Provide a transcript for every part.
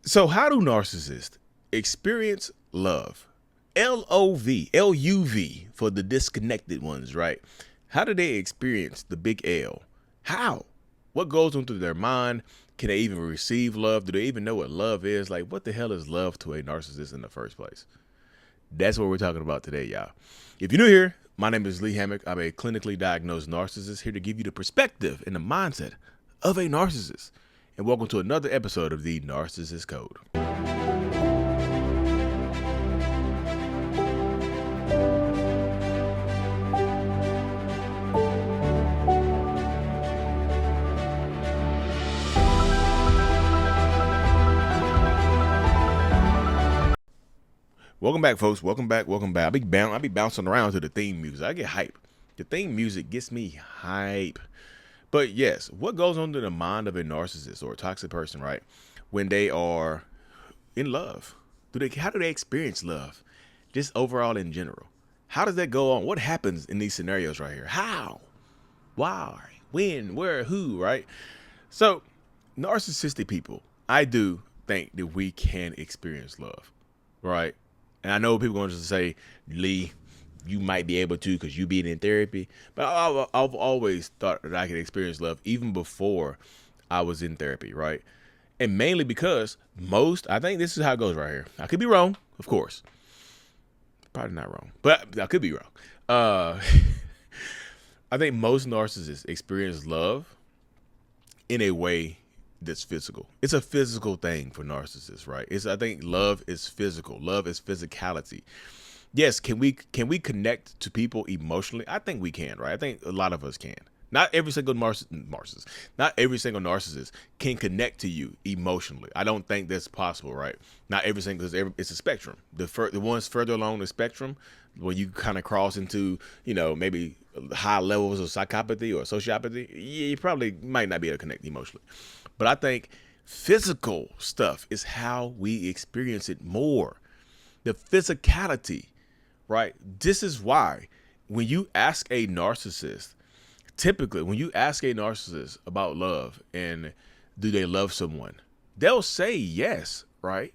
So how do narcissists experience love? L-O-V, L-U-V for the disconnected ones, right? How do they experience the big L? How? What goes on through their mind? Can they even receive love? Do they even know what love is? Like, what the hell is love to a narcissist in the first place? That's what we're talking about today, y'all. If you're new here, my name is Lee Hammock. I'm a clinically diagnosed narcissist here to give you the perspective and the mindset of a narcissist. And welcome to another episode of the Narcissist Code. Welcome back, folks. Welcome back. I be bouncing around to the theme music. I get hype. The theme music gets me hype. But yes, what goes on in the mind of a narcissist or a toxic person, right? When they are in love, how do they experience love? Just overall in general. How does that go on? What happens in these scenarios right here? How? Why? When? Where? Who? Right? So, narcissistic people, I do think that we can experience love, right? And I know people are going to say, Lee, you might be able to because you being in therapy. But I've always thought that I could experience love even before I was in therapy, right? And mainly because I think this is how it goes right here. I could be wrong, of course. Probably not wrong, but I could be wrong. I think most narcissists experience love in a way that's physical. It's a physical thing for narcissists, right? I think love is physical. Love is physicality. Yes, can we connect to people emotionally? I think we can, right? I think a lot of us can. Not every single narcissist can connect to you emotionally. I don't think that's possible, right? Not every single, it's a spectrum. The ones further along the spectrum, when you kind of cross into, maybe high levels of psychopathy or sociopathy, you probably might not be able to connect emotionally. But I think physical stuff is how we experience it more. The physicality, right? This is why when you ask a narcissist, typically when you ask a narcissist about love and do they love someone, they'll say yes, right?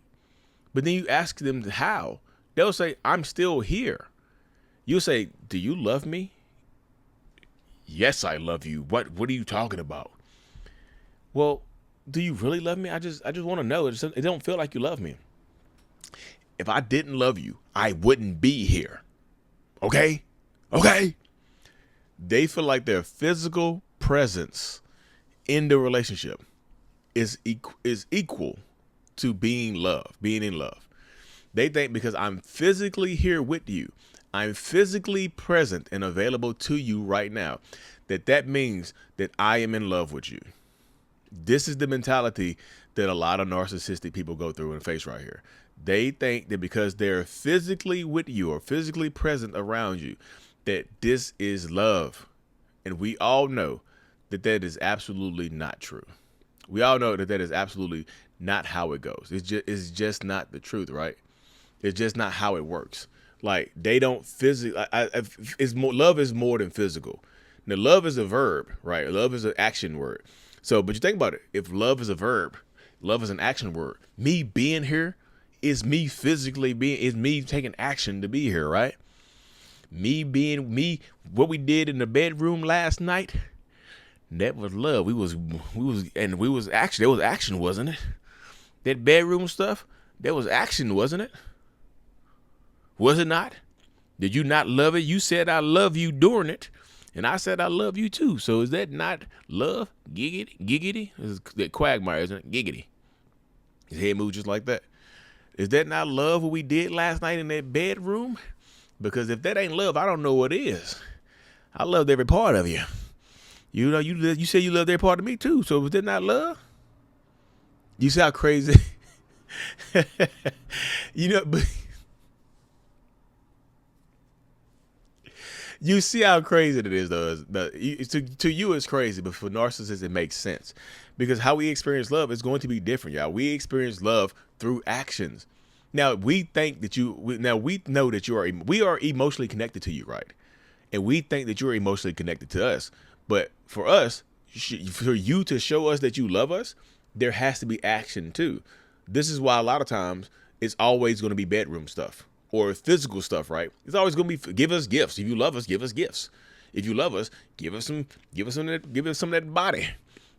But then you ask them how, they'll say, I'm still here. You'll say, do you love me? Yes, I love you. What are you talking about? Well, do you really love me? I just want to know. It don't feel like you love me. If I didn't love you, I wouldn't be here. Okay? They feel like their physical presence in the relationship is equal to being in love. They think because I'm physically here with you, I'm physically present and available to you right now, that means that I am in love with you. This is the mentality that a lot of narcissistic people go through and face right here. They think that because they're physically with you or physically present around you, that this is love. And we all know that is absolutely not true. We all know that is absolutely not how it goes. It's just not the truth, right? It's just not how it works. Like, they don't love is more than physical. Now, love is a verb, right? Love is an action word. So, but you think about it. If love is a verb, love is an action word. Me being here is me is me taking action to be here, right? Me being me, what we did in the bedroom last night, that was love. There was action, wasn't it? That bedroom stuff, there was action, wasn't it? Was it not? Did you not love it? You said I love you during it. And I said I love you too. So is that not love? Giggity? This is that Quagmire, isn't it? Giggity. His head moved just like that. Is that not love what we did last night in that bedroom? Because if that ain't love, I don't know what is. I loved every part of you. You said you loved every part of me too. So was that not love? You see how crazy? But you see how crazy it is, though. To you, it's crazy, but for narcissists, it makes sense. Because how we experience love is going to be different, y'all. We experience love through actions. Now, we think that we know that we are emotionally connected to you, right? And we think that you're emotionally connected to us. But for us, for you to show us that you love us, there has to be action too. This is why a lot of times it's always going to be bedroom stuff or physical stuff, right? It's always going to be give us gifts. If you love us, give us gifts. If you love us, give us some of that body.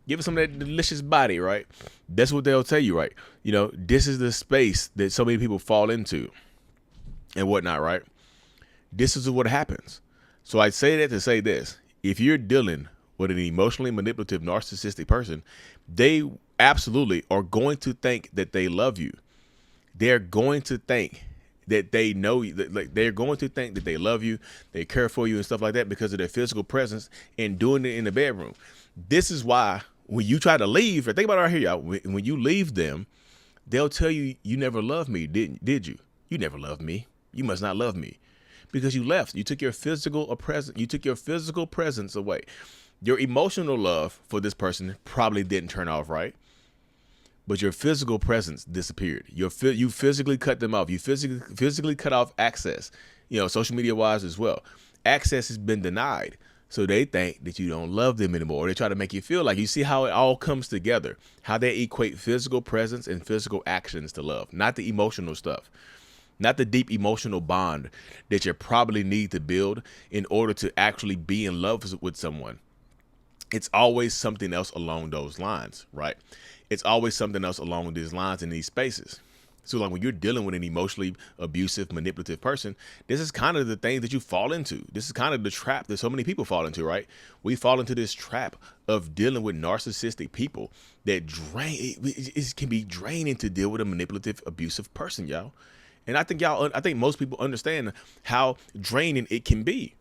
Give us some of that delicious body, right? That's what they'll tell you, right? You know, this is the space that so many people fall into and whatnot, right? This is what happens. So I say that to say this. If you're dealing with an emotionally manipulative, narcissistic person, they absolutely are going to think that they love you. They're going to think that they know you. Like, they're going to think that they love you, they care for you and stuff like that because of their physical presence and doing it in the bedroom. This is why when you try to leave, or think about it right here, y'all, when you leave them, they'll tell you, you never loved me, did you? You never loved me. You must not love me. Because you left. You took your physical presence away. Your emotional love for this person probably didn't turn off, right? But your physical presence disappeared. You physically cut them off. You physically cut off access, you know, social media wise as well. Access has been denied. So they think that you don't love them anymore. They try to make you feel like, you see how it all comes together, how they equate physical presence and physical actions to love, not the emotional stuff. Not the deep emotional bond that you probably need to build in order to actually be in love with someone. It's always something else along those lines, right? It's always something else along these lines in these spaces. So like when you're dealing with an emotionally abusive, manipulative person, this is kind of the thing that you fall into. This is kind of the trap that so many people fall into, right? We fall into this trap of dealing with narcissistic people that it can be draining to deal with a manipulative, abusive person, y'all. And I think most people understand how draining it can be.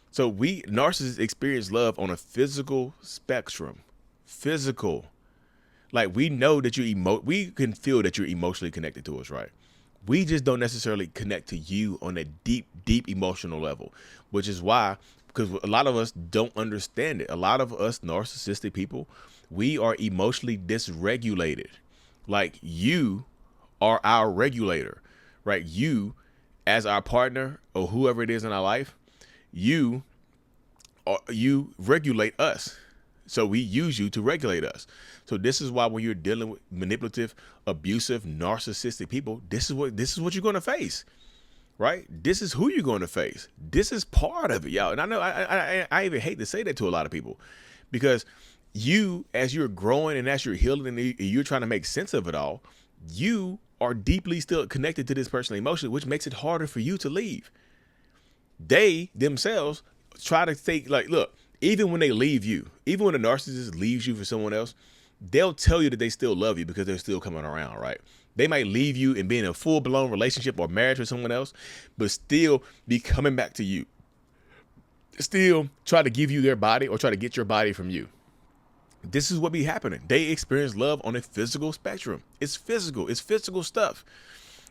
So narcissists experience love on a physical spectrum. Physical. Like we know that we can feel that you're emotionally connected to us, right? We just don't necessarily connect to you on a deep, deep emotional level, which is why, because a lot of us don't understand it. A lot of us narcissistic people, we are emotionally dysregulated. Like you are our regulator. Right? You, as our partner or whoever it is in our life, you regulate us. So we use you to regulate us. So this is why when you're dealing with manipulative, abusive, narcissistic people, this is what you're going to face. Right? This is who you're going to face. This is part of it, y'all. And I know I even hate to say that to a lot of people, because you, as you're growing and as you're healing and you're trying to make sense of it all, you are deeply still connected to this person emotionally, which makes it harder for you to leave. They themselves try to think like, look, even when they leave you, even when a narcissist leaves you for someone else, they'll tell you that they still love you because they're still coming around, right? They might leave you and be in a full-blown relationship or marriage with someone else, but still be coming back to you. Still try to give you their body or try to get your body from you. This is what be happening. They experience love on a physical spectrum. It's physical stuff.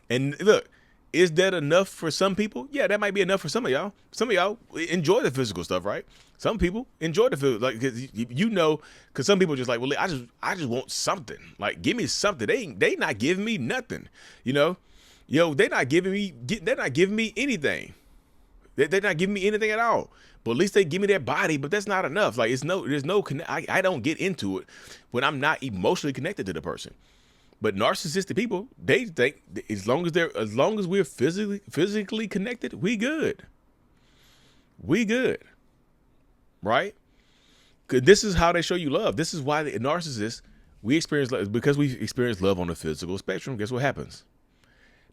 And look, is that enough for some people? Yeah, that might be enough for some of y'all. Some of y'all enjoy the physical stuff, right? Some people enjoy the physical, like, because some people are just like, well, I just want something. Like, give me something. They not giving me nothing. They're not giving me anything. They're not giving me anything at all. But at least they give me their body, but that's not enough. Like I don't get into it when I'm not emotionally connected to the person. But narcissistic people, they think as long as we're physically connected, we good. We good. Right? Because this is how they show you love. This is why the narcissists, we experience love, because we experience love on the physical spectrum. Guess what happens?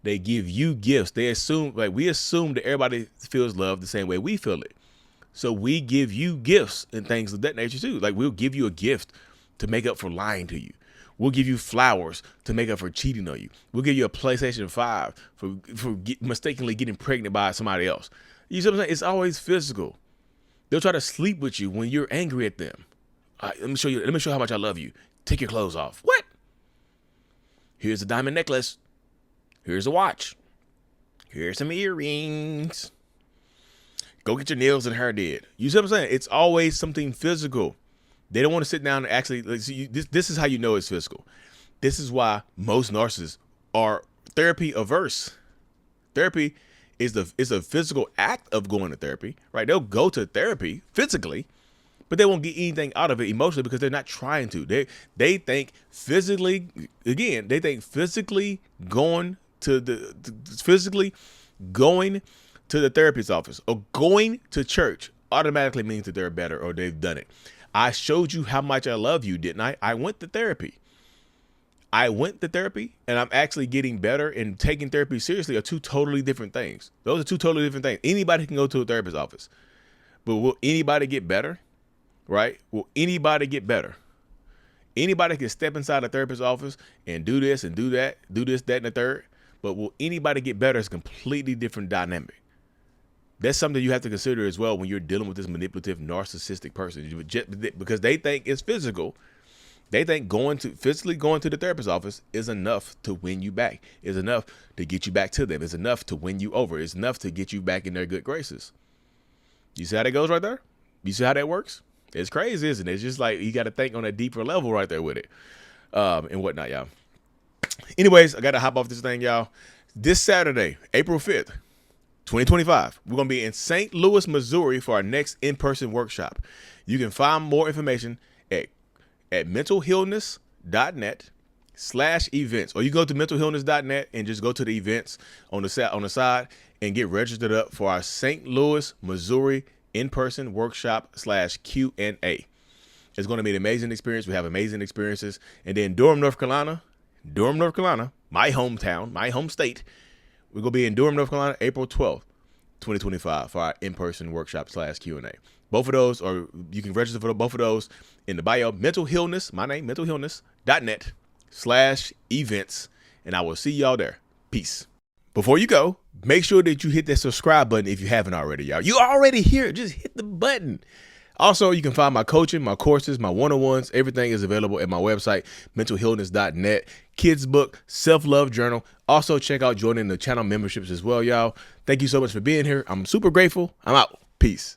They give you gifts. We assume that everybody feels love the same way we feel it. So we give you gifts and things of that nature too. Like we'll give you a gift to make up for lying to you. We'll give you flowers to make up for cheating on you. We'll give you a PlayStation 5 for mistakenly getting pregnant by somebody else. You see what I'm saying? It's always physical. They'll try to sleep with you when you're angry at them. Let me show you how much I love you. Take your clothes off. What? Here's a diamond necklace. Here's a watch. Here's some earrings. Go get your nails and hair did. You see what I'm saying? It's always something physical. They don't want to sit down and actually, this is how you know it's physical. This is why most narcissists are therapy averse. Therapy is a physical act of going to therapy, right? They'll go to therapy physically, but they won't get anything out of it emotionally because they're not trying to. They think physically, again, they think physically going to the therapist's office or going to church automatically means that they're better or they've done it. I showed you how much I love you, didn't I? I went to therapy. And I'm actually getting better, and taking therapy seriously are two totally different things. Those are two totally different things. Anybody can go to a therapist's office, but will anybody get better? Right? Will anybody get better? Anybody can step inside a therapist's office and do this and do that, do this, that, and the third. But will anybody get better? It's a completely different dynamic. That's something you have to consider as well when you're dealing with this manipulative, narcissistic person, because they think it's physical. They think physically going to the therapist's office is enough to win you back, is enough to get you back to them, is enough to win you over, is enough to get you back in their good graces. You see how that goes right there? You see how that works? It's crazy, isn't it? It's just like you got to think on a deeper level right there with it and whatnot, y'all. Anyways, I got to hop off this thing, y'all. This Saturday, April 5th, 2025, we're going to be in St. Louis, Missouri for our next in-person workshop. You can find more information at mentalhealness.net/events, or you go to mentalhealness.net and just go to the events on the side and get registered up for our St. Louis, Missouri in-person workshop /Q&A. It's going to be an amazing experience. We have amazing experiences. And then Durham, North Carolina, my hometown, my home state. We're going to be in Durham, North Carolina, April 12th, 2025 for our in-person workshop /Q&A. Both of those, or you can register for both of those in the bio, Mental Healness, my name, mentalhealness.net/events. And I will see y'all there. Peace. Before you go, make sure that you hit that subscribe button if you haven't already, y'all. You already here. Just hit the button. Also, you can find my coaching, my courses, my one-on-ones. Everything is available at my website, mentalhealness.net. Kids book, self-love journal. Also, check out joining the channel memberships as well, y'all. Thank you so much for being here. I'm super grateful. I'm out. Peace.